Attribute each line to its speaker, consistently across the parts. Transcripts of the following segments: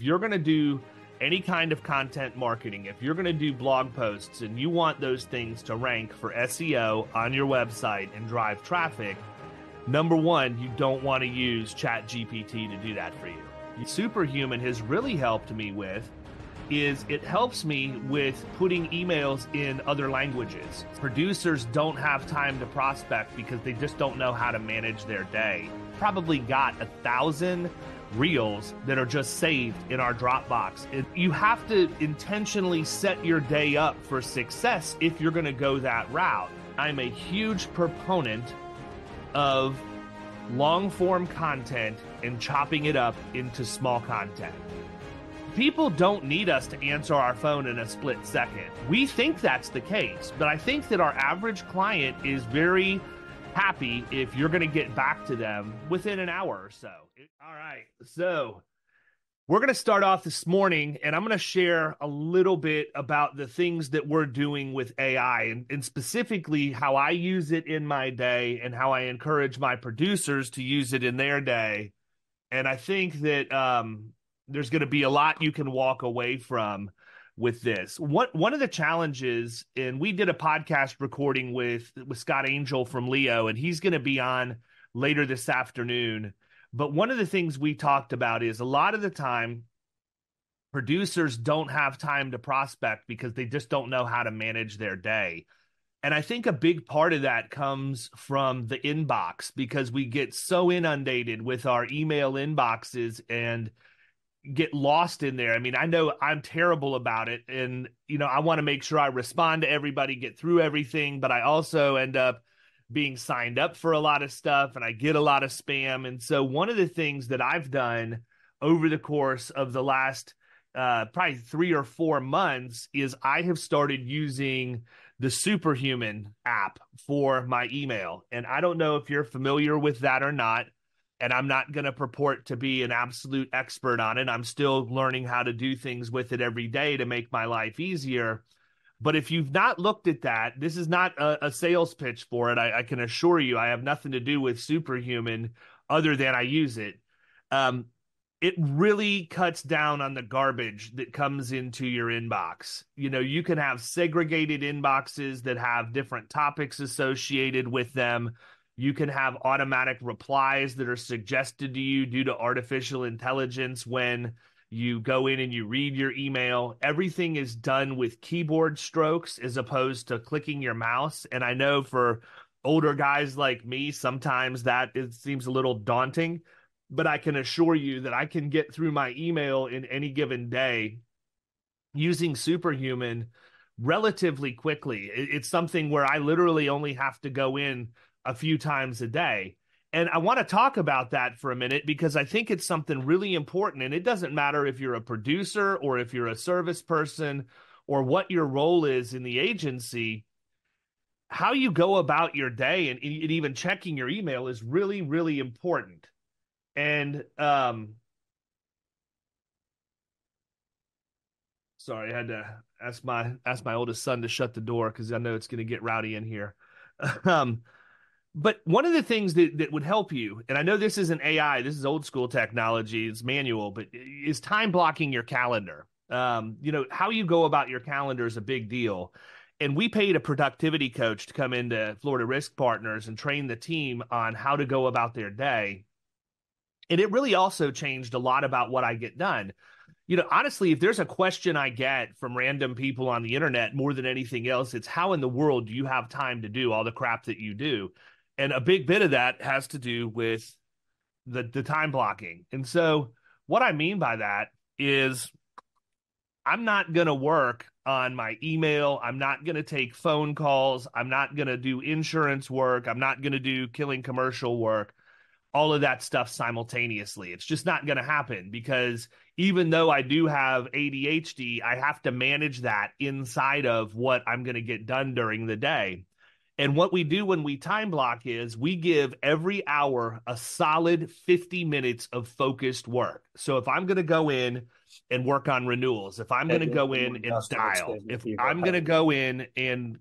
Speaker 1: if you're going to do any kind of content marketing, if you're going to do blog posts and you want those things to rank for SEO on your website and drive traffic, number one, you don't want to use ChatGPT to do that for you. Superhuman has really helped me with is it helps me with putting emails in other languages. Producers don't have time to prospect because they just don't know how to manage their day. Probably got 1,000 reels that are just saved in our Dropbox. You have to intentionally set your day up for success if you're going to go that route. I'm a huge proponent of long form content and chopping it up into small content. People don't need us to answer our phone in a split second. We think that's the case, but I think that our average client is very happy if you're going to get back to them within an hour or so. All right, so we're going to start off this morning, and I'm going to share a little bit about the things that we're doing with AI, and specifically how I use it in my day and how I encourage my producers to use it in their day. And I think that there's going to be a lot you can walk away from with this. One of the challenges, and we did a podcast recording with Scott Angel from Leo, and he's going to be on later this afternoon. But one of the things we talked about is a lot of the time, producers don't have time to prospect because they just don't know how to manage their day. And I think a big part of that comes from the inbox because we get so inundated with our email inboxes and get lost in there. I mean, I know I'm terrible about it. And, I want to make sure I respond to everybody, get through everything, but I also end up being signed up for a lot of stuff and I get a lot of spam. And so one of the things that I've done over the course of the last probably 3 or 4 months is I have started using the Superhuman app for my email. And I don't know if you're familiar with that or not. And I'm not going to purport to be an absolute expert on it. I'm still learning how to do things with it every day to make my life easier. But if you've not looked at that, this is not a sales pitch for it. I can assure you I have nothing to do with Superhuman other than I use it. It really cuts down on the garbage that comes into your inbox. You can have segregated inboxes that have different topics associated with them. You can have automatic replies that are suggested to you due to artificial intelligence when you go in and you read your email. Everything is done with keyboard strokes as opposed to clicking your mouse. And I know for older guys like me, sometimes it seems a little daunting, but I can assure you that I can get through my email in any given day using Superhuman relatively quickly. It's something where I literally only have to go in a few times a day. And I want to talk about that for a minute because I think it's something really important. And it doesn't matter if you're a producer or if you're a service person or what your role is in the agency. How you go about your day and even checking your email is really, really important. And sorry, I had to ask my oldest son to shut the door because I know it's going to get rowdy in here. But one of the things that would help you, and I know this isn't AI, this is old school technology, it's manual, but is time blocking your calendar. How you go about your calendar is a big deal. And we paid a productivity coach to come into Florida Risk Partners and train the team on how to go about their day. And it really also changed a lot about what I get done. Honestly, if there's a question I get from random people on the internet more than anything else, it's how in the world do you have time to do all the crap that you do? And a big bit of that has to do with the time blocking. And so what I mean by that is I'm not going to work on my email. I'm not going to take phone calls. I'm not going to do insurance work. I'm not going to do killing commercial work, all of that stuff simultaneously. It's just not going to happen because even though I do have ADHD, I have to manage that inside of what I'm going to get done during the day. And what we do when we time block is we give every hour a solid 50 minutes of focused work. So if I'm going to go in and work on renewals, if I'm going to go in and dial, if I'm going to go in and,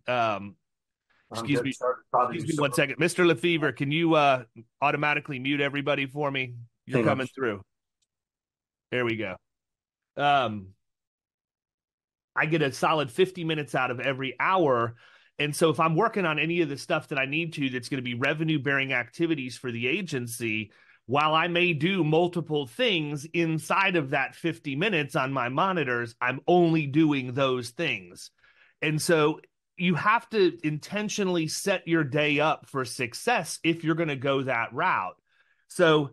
Speaker 1: excuse me 1 second. Mr. Lefevre, can you automatically mute everybally for me? You're coming through. There we go. I get a solid 50 minutes out of every hour. And so if I'm working on any of the stuff that I need to, that's going to be revenue bearing activities for the agency, while I may do multiple things inside of that 50 minutes on my monitors, I'm only doing those things. And so you have to intentionally set your day up for success if you're going to go that route. So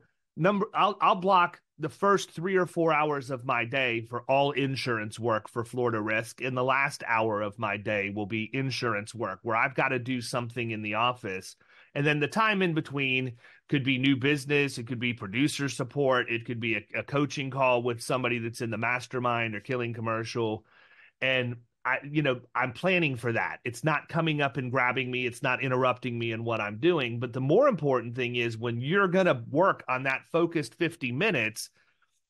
Speaker 1: I'll block the first 3 or 4 hours of my day for all insurance work for Florida Risk, and the last hour of my day will be insurance work where I've got to do something in the office. And then the time in between could be new business, it could be producer support, it could be a coaching call with somebody that's in the mastermind or killing commercial. And I'm planning for that. It's not coming up and grabbing me. It's not interrupting me in what I'm doing. But the more important thing is when you're going to work on that focused 50 minutes,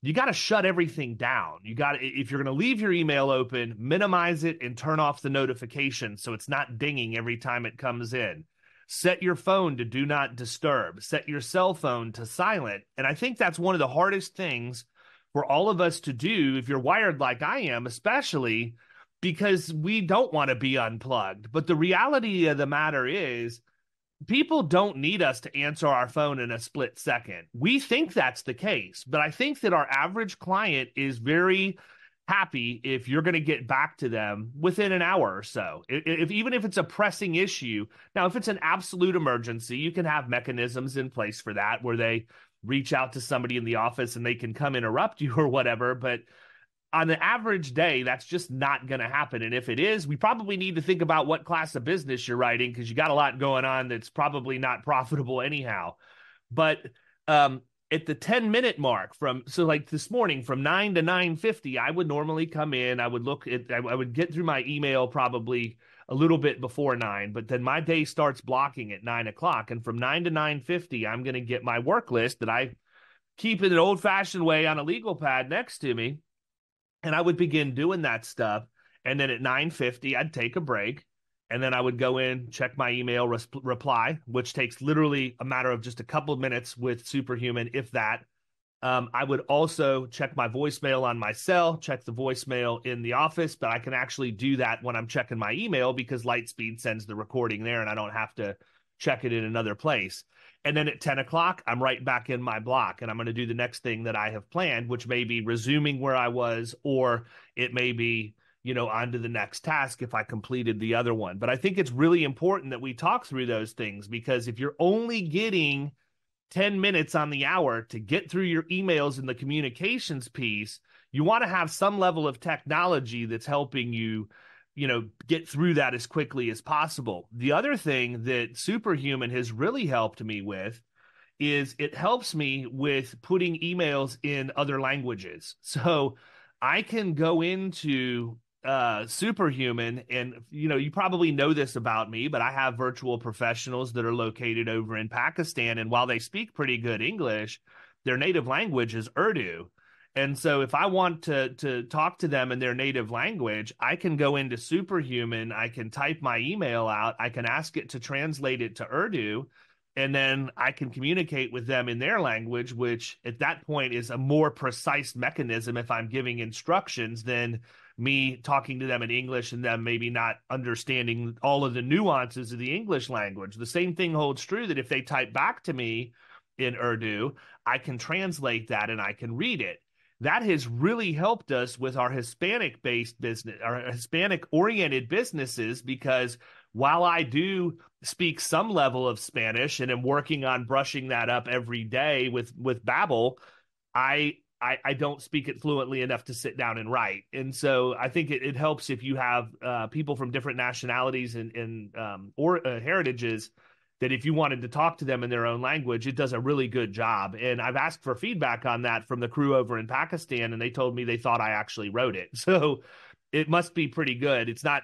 Speaker 1: you got to shut everything down. If you're going to leave your email open, minimize it and turn off the notification so it's not dinging every time it comes in. Set your phone to do not disturb. Set your cell phone to silent. And I think that's one of the hardest things for all of us to do if you're wired like I am, especially because we don't want to be unplugged. But the reality of the matter is, people don't need us to answer our phone in a split second. We think that's the case, but I think that our average client is very happy if you're going to get back to them within an hour or so. Even if it's a pressing issue. Now, if it's an absolute emergency, you can have mechanisms in place for that where they reach out to somebody in the office and they can come interrupt you or whatever. But on the average day, that's just not going to happen. And if it is, we probably need to think about what class of business you're writing, because you got a lot going on that's probably not profitable anyhow. But at the 10-minute mark like this morning from 9 to 9:50, I would normally come in. I would get through my email probably a little bit before 9, but then my day starts blocking at 9 o'clock. And from 9 to 9:50, I'm going to get my work list that I keep in an old fashioned way on a legal pad next to me. And I would begin doing that stuff. And then at 9:50, I'd take a break. And then I would go in, check my email reply, which takes literally a matter of just a couple of minutes with Superhuman, if that. I would also check my voicemail on my cell, check the voicemail in the office, but I can actually do that when I'm checking my email because Lightspeed sends the recording there and I don't have to check it in another place. And then at 10 o'clock, I'm right back in my block and I'm going to do the next thing that I have planned, which may be resuming where I was, or it may be, on to the next task if I completed the other one. But I think it's really important that we talk through those things, because if you're only getting 10 minutes on the hour to get through your emails and the communications piece, you want to have some level of technology that's helping you get through that as quickly as possible. The other thing that Superhuman has really helped me with is it helps me with putting emails in other languages. So I can go into Superhuman, and you probably know this about me, but I have virtual professionals that are located over in Pakistan, and while they speak pretty good English, their native language is Urdu. And so if I want to talk to them in their native language, I can go into Superhuman, I can type my email out, I can ask it to translate it to Urdu, and then I can communicate with them in their language, which at that point is a more precise mechanism if I'm giving instructions than me talking to them in English and them maybe not understanding all of the nuances of the English language. The same thing holds true that if they type back to me in Urdu, I can translate that and I can read it. That has really helped us with our Hispanic-based business, our Hispanic-oriented businesses, because while I do speak some level of Spanish and am working on brushing that up every day with Babbel, I don't speak it fluently enough to sit down and write. And so I think it helps if you have people from different nationalities and heritages, that if you wanted to talk to them in their own language, it does a really good job. And I've asked for feedback on that from the crew over in Pakistan, and they told me they thought I actually wrote it. So it must be pretty good. It's not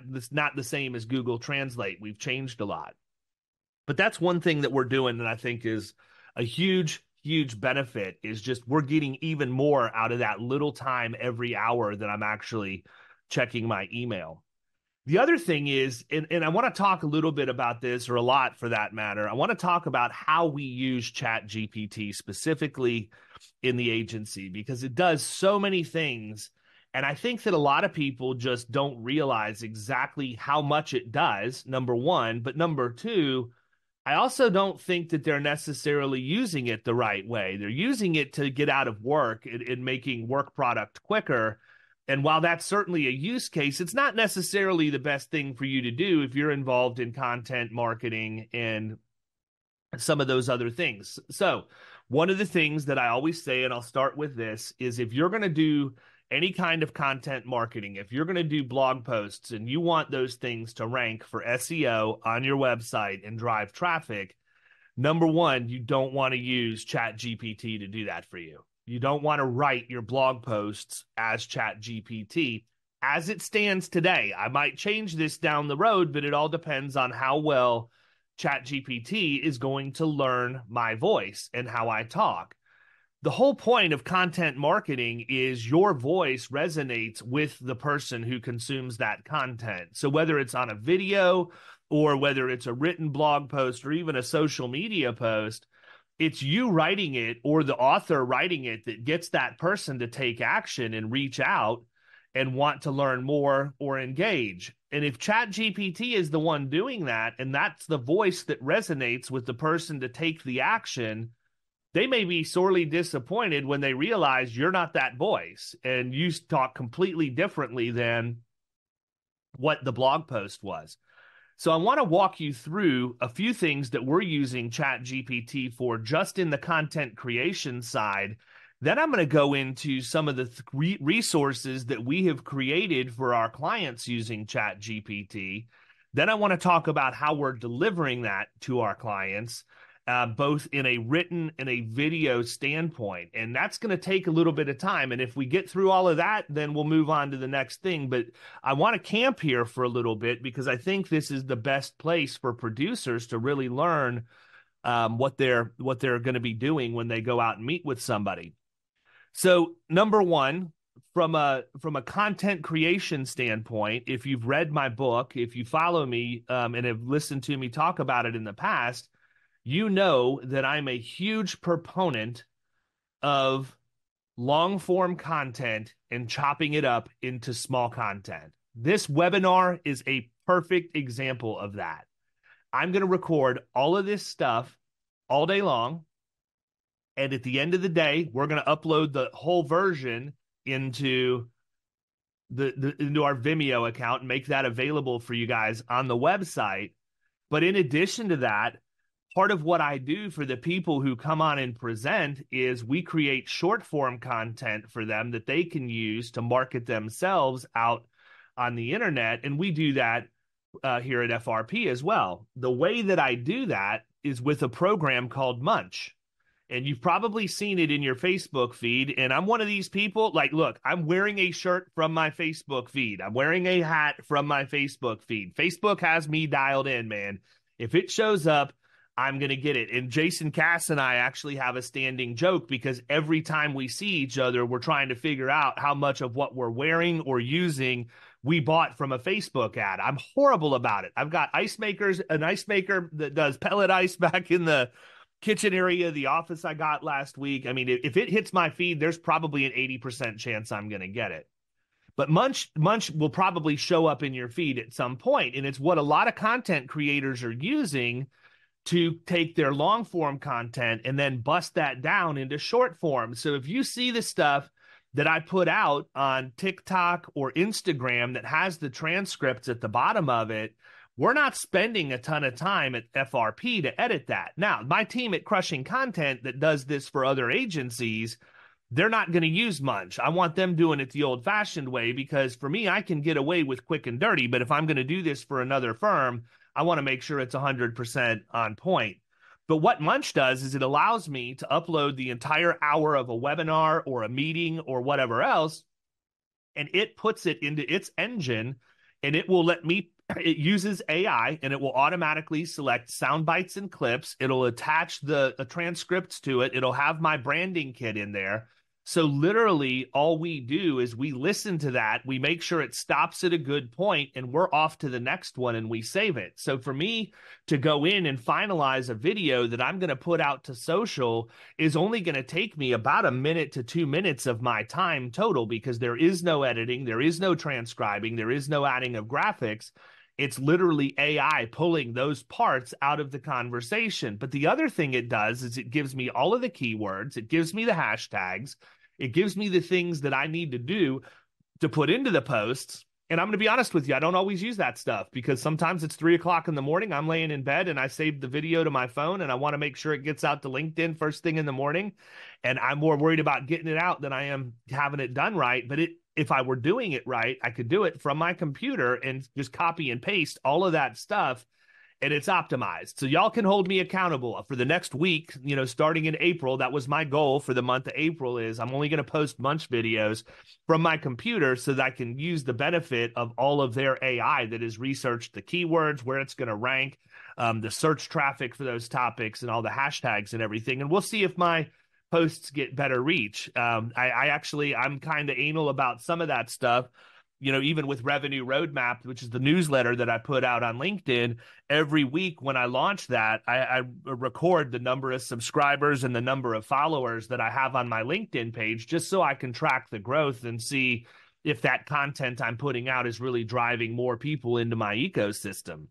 Speaker 1: the same as Google Translate. We've changed a lot. But that's one thing that we're doing that I think is a huge benefit, is just we're getting even more out of that little time every hour that I'm actually checking my email. The other thing is, and I want to talk a little bit about this, or a lot for that matter, I want to talk about how we use ChatGPT specifically in the agency, because it does so many things. And I think that a lot of people just don't realize exactly how much it does, number one. But number two, I also don't think that they're necessarily using it the right way. They're using it to get out of work and making work product quicker. And while that's certainly a use case, it's not necessarily the best thing for you to do if you're involved in content marketing and some of those other things. So, one of the things that I always say, and I'll start with this, is if you're going to do any kind of content marketing, if you're going to do blog posts and you want those things to rank for SEO on your website and drive traffic, number one, you don't want to use ChatGPT to do that for you. You don't want to write your blog posts as ChatGPT. As it stands today, I might change this down the road, but it all depends on how well ChatGPT is going to learn my voice and how I talk. The whole point of content marketing is your voice resonates with the person who consumes that content. So whether it's on a video or whether it's a written blog post or even a social media post, it's you writing it or the author writing it that gets that person to take action and reach out and want to learn more or engage. And if ChatGPT is the one doing that, and that's the voice that resonates with the person to take the action, they may be sorely disappointed when they realize you're not that voice and you talk completely differently than what the blog post was. So I want to walk you through a few things that we're using ChatGPT for just in the content creation side. Then I'm going to go into some of the resources that we have created for our clients using ChatGPT. Then I want to talk about how we're delivering that to our clients, both in a written and a video standpoint. And that's going to take a little bit of time. And if we get through all of that, then we'll move on to the next thing. But I want to camp here for a little bit because I think this is the best place for producers to really learn what they're going to be doing when they go out and meet with somebody. So number one, from a content creation standpoint, if you've read my book, if you follow me and have listened to me talk about it in the past, you know that I'm a huge proponent of long form content and chopping it up into small content. This webinar is a perfect example of that. I'm going to record all of this stuff all day long. And at the end of the day, we're going to upload the whole version into into our Vimeo account and make that available for you guys on the website. But in addition to that, part of what I do for the people who come on and present is we create short form content for them that they can use to market themselves out on the internet. And we do that here at FRP as well. The way that I do that is with a program called Munch. And you've probably seen it in your Facebook feed. And I'm one of these people, like, look, I'm wearing a shirt from my Facebook feed. I'm wearing a hat from my Facebook feed. Facebook has me dialed in, man. If it shows up, I'm going to get it. And Jason Cass and I actually have a standing joke because every time we see each other, we're trying to figure out how much of what we're wearing or using we bought from a Facebook ad. I'm horrible about it. I've got an ice maker that does pellet ice back in the kitchen area of the office I got last week. I mean, if it hits my feed, there's probably an 80% chance I'm going to get it. But Munch will probably show up in your feed at some point, and it's what a lot of content creators are using to take their long form content and then bust that down into short form. So if you see the stuff that I put out on TikTok or Instagram that has the transcripts at the bottom of it, we're not spending a ton of time at FRP to edit that. Now, my team at Crushing Content that does this for other agencies, they're not going to use Munch. I want them doing it the old-fashioned way because for me, I can get away with quick and dirty. But if I'm going to do this for another firm, I want to make sure it's 100% on point. But what Munch does is it allows me to upload the entire hour of a webinar or a meeting or whatever else, and it puts it into its engine, and it will let me. It uses AI and it will automatically select sound bites and clips. It'll attach the transcripts to it. It'll have my branding kit in there. So literally all we do is we listen to that, we make sure it stops at a good point, and we're off to the next one and we save it. So for me to go in and finalize a video that I'm going to put out to social is only going to take me about a minute to 2 minutes of my time total, because there is no editing, there is no transcribing, there is no adding of graphics. It's literally AI pulling those parts out of the conversation. But the other thing it does is it gives me all of the keywords, it gives me the hashtags, it gives me the things that I need to do to put into the posts. And I'm going to be honest with you, I don't always use that stuff, because sometimes it's 3 o'clock in the morning, I'm laying in bed and I saved the video to my phone and I want to make sure it gets out to LinkedIn first thing in the morning. And I'm more worried about getting it out than I am having it done right. But if I were doing it right, I could do it from my computer and just copy and paste all of that stuff, and it's optimized. So y'all can hold me accountable for the next week, starting in April. That was my goal for the month of April, is I'm only going to post Munch videos from my computer so that I can use the benefit of all of their AI that has researched the keywords, where it's going to rank, the search traffic for those topics, and all the hashtags and everything. And we'll see if my posts get better reach. I'm kind of anal about some of that stuff. Even with Revenue Roadmap, which is the newsletter that I put out on LinkedIn, every week when I launch that, I record the number of subscribers and the number of followers that I have on my LinkedIn page, just so I can track the growth and see if that content I'm putting out is really driving more people into my ecosystem.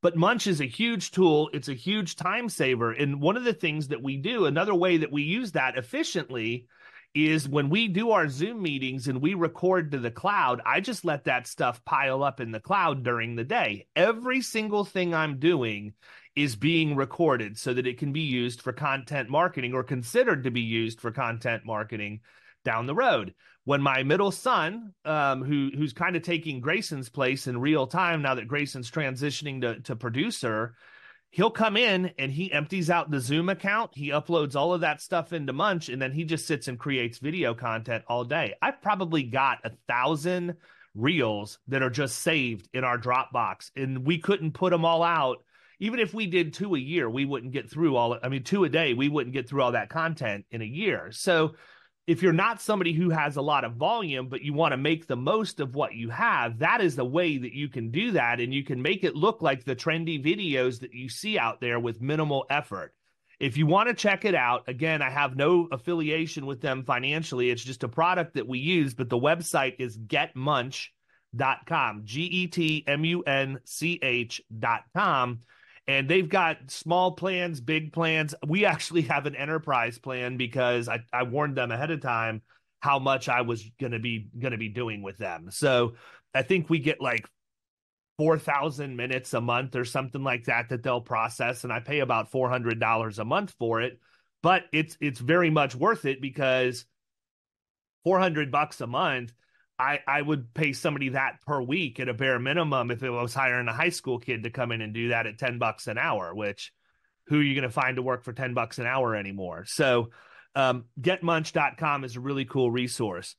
Speaker 1: But Munch is a huge tool. It's a huge time saver. And one of the things that we do, another way that we use that efficiently, is when we do our Zoom meetings and we record to the cloud, I just let that stuff pile up in the cloud during the day. Every single thing I'm doing is being recorded so that it can be used for content marketing, or considered to be used for content marketing down the road. When my middle son, who's kind of taking Grayson's place in real time now that Grayson's transitioning to producer, he'll come in and he empties out the Zoom account. He uploads all of that stuff into Munch, and then he just sits and creates video content all day. I've probably got 1,000 reels that are just saved in our Dropbox, and we couldn't put them all out. Even if we did 2 a year, we wouldn't get through 2 a day, we wouldn't get through all that content in a year. So if you're not somebody who has a lot of volume, but you want to make the most of what you have, that is the way that you can do that. And you can make it look like the trendy videos that you see out there with minimal effort. If you want to check it out, again, I have no affiliation with them financially. It's just a product that we use, but the website is getmunch.com, getmunch.com. And they've got small plans, big plans. We actually have an enterprise plan because I warned them ahead of time how much I was going to be doing with them. So I think we get like 4,000 minutes a month or something like that they'll process, and I pay about $400 a month for it. But it's very much worth it, because $400 a month, I would pay somebody that per week at a bare minimum if it was hiring a high school kid to come in and do that at $10 an hour, which who are you going to find to work for $10 an hour anymore? So getmunch.com is a really cool resource.